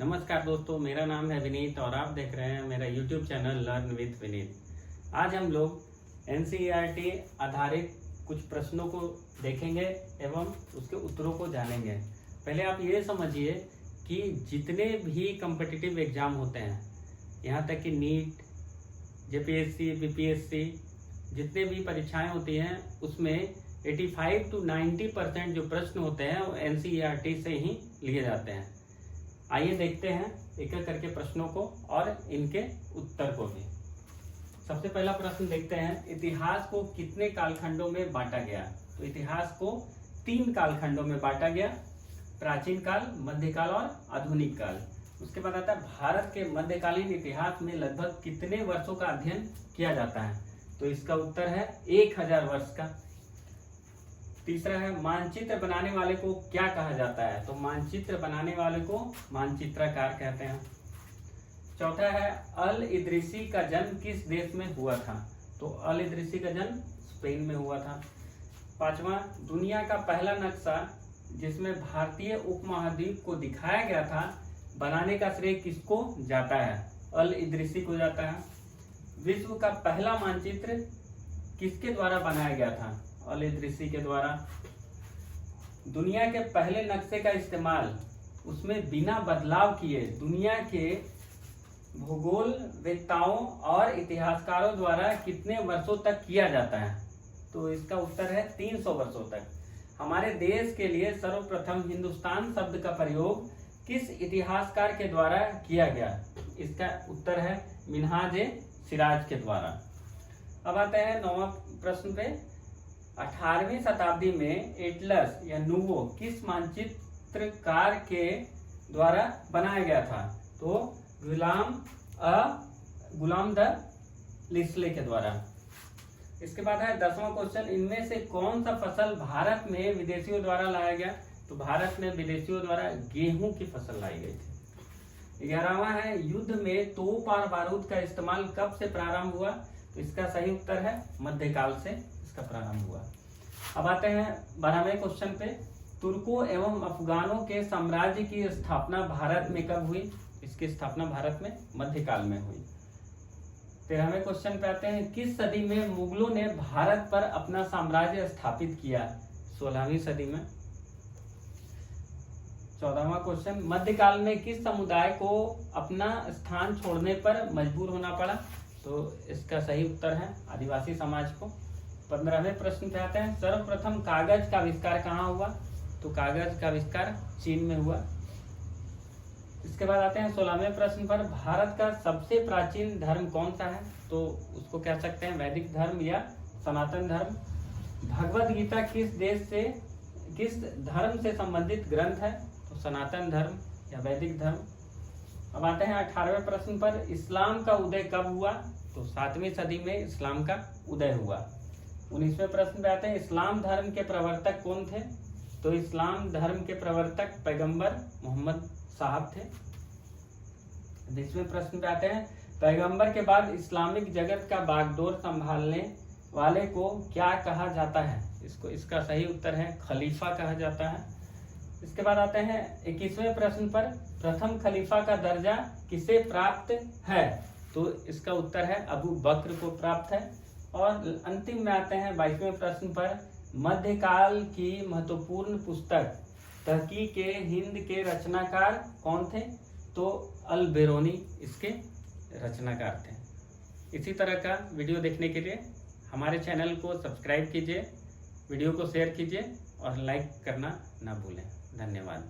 नमस्कार दोस्तों, मेरा नाम है विनीत और आप देख रहे हैं मेरा YouTube channel learn with Vineet. आज हम लोग NCERT आधारित कुछ प्रश्नों को देखेंगे एवं उसके उत्तरों को जानेंगे। पहले आप ये समझिए कि जितने भी कॉम्पिटिटिव एग्जाम होते हैं, यहाँ तक कि नीट, JPSC, BPSC, जितने भी परीक्षाएं होती हैं उसमें 85 to 90% जो प्रश्न होते हैं वो NCERT से ही लिए जाते हैं। आइए देखते हैं एक एक करके प्रश्नों को और इनके उत्तर को भी। सबसे पहला प्रश्न देखते हैं, इतिहास को कितने कालखंडों में बांटा गया? तो इतिहास को 3 कालखंडों में बांटा गया, प्राचीन काल, मध्यकाल और आधुनिक काल। उसके बाद आता है भारत के मध्यकालीन इतिहास में लगभग कितने वर्षों का अध्ययन किया जाता है? तो इसका उत्तर है 1000 वर्ष का। तीसरा है, मानचित्र बनाने वाले को क्या कहा जाता है? तो मानचित्र बनाने वाले को मानचित्रकार कहते हैं। चौथा है, अल इदरीसी का जन्म किस देश में हुआ था? तो अल इदरीसी का जन्म स्पेन में हुआ था। पांचवा, दुनिया का पहला नक्शा जिसमें भारतीय उपमहाद्वीप को दिखाया गया था, बनाने का श्रेय किसको जाता है? अल इदरीसी को जाता है। विश्व का पहला मानचित्र किसके द्वारा बनाया गया था? अल इदरीसी के द्वारा। दुनिया के पहले नक्शे का इस्तेमाल उसमें बिना बदलाव किए दुनिया के भूगोलवेत्ताओं और इतिहासकारों द्वारा कितने वर्षों तक किया जाता है? तो इसका उत्तर है 300 वर्षों तक। हमारे देश के लिए सर्वप्रथम हिंदुस्तान शब्द का प्रयोग किस इतिहासकार के द्वारा किया गया? इसका उत्तर है मिन्हाज सिराज के द्वारा। अब आते हैं 9वां प्रश्न पे। 18वीं शताब्दी में एटलस या नुवो किस मानचित्रकार के द्वारा बनाया गया था? तो गुलाम द लिस्ले के द्वारा। इसके बाद है 10वां क्वेश्चन, इनमें से कौन सा फसल भारत में विदेशियों द्वारा लाया गया? तो भारत में विदेशियों द्वारा गेहूं की फसल लाई गई थी। 11वां है, युद्ध में तोप और बारूद का इस्तेमाल कब से प्रारंभ हुआ? तो इसका सही उत्तर है मध्यकाल से इसका प्रारंभ हुआ। अब आते हैं 12वें क्वेश्चन पे। तुर्कों एवं अफगानों के साम्राज्य की स्थापना भारत में कब हुई? इसकी स्थापना भारत में मध्यकाल में हुई। 13वें क्वेश्चन पे आते हैं, किस सदी में मुगलों ने भारत पर अपना साम्राज्य स्थापित किया? 16वीं सदी में। 14वां क्वेश्चन, मध्यकाल में किस समुदाय को अपना स्थान छोड़ने पर मजबूर होना पड़ा? तो इसका सही उत्तर है आदिवासी समाज को। 15वें प्रश्न पे आते हैं, सर्वप्रथम कागज का आविष्कार कहाँ हुआ? तो कागज का आविष्कार चीन में हुआ। इसके बाद आते हैं 16वें प्रश्न पर, भारत का सबसे प्राचीन धर्म कौन सा है? तो उसको कह सकते हैं वैदिक धर्म या सनातन धर्म। भगवद गीता किस धर्म से संबंधित ग्रंथ है? तो सनातन धर्म या वैदिक धर्म। अब आते हैं 18वें प्रश्न पर, इस्लाम का उदय कब हुआ? तो 7वीं सदी में इस्लाम का उदय हुआ। 19वें प्रश्न पे आते हैं, इस्लाम धर्म के प्रवर्तक कौन थे? तो इस्लाम धर्म के प्रवर्तक पैगंबर मोहम्मद साहब थे। 20वें प्रश्न पे आते हैं, पैगंबर के बाद इस्लामिक जगत का बागडोर संभालने वाले को क्या कहा जाता है? इसका सही उत्तर है खलीफा कहा जाता है। इसके बाद आते हैं 21वें प्रश्न पर, प्रथम खलीफा का दर्जा किसे प्राप्त है? तो इसका उत्तर है अबू बकर को प्राप्त है। और अंतिम में आते हैं 22वें प्रश्न पर, मध्यकाल की महत्वपूर्ण पुस्तक तहकीक हिंद के रचनाकार कौन थे? तो अल बेरोनी इसके रचनाकार थे। इसी तरह का वीडियो देखने के लिए हमारे चैनल को सब्सक्राइब कीजिए, वीडियो को शेयर कीजिए और लाइक करना ना भूलें। धन्यवाद।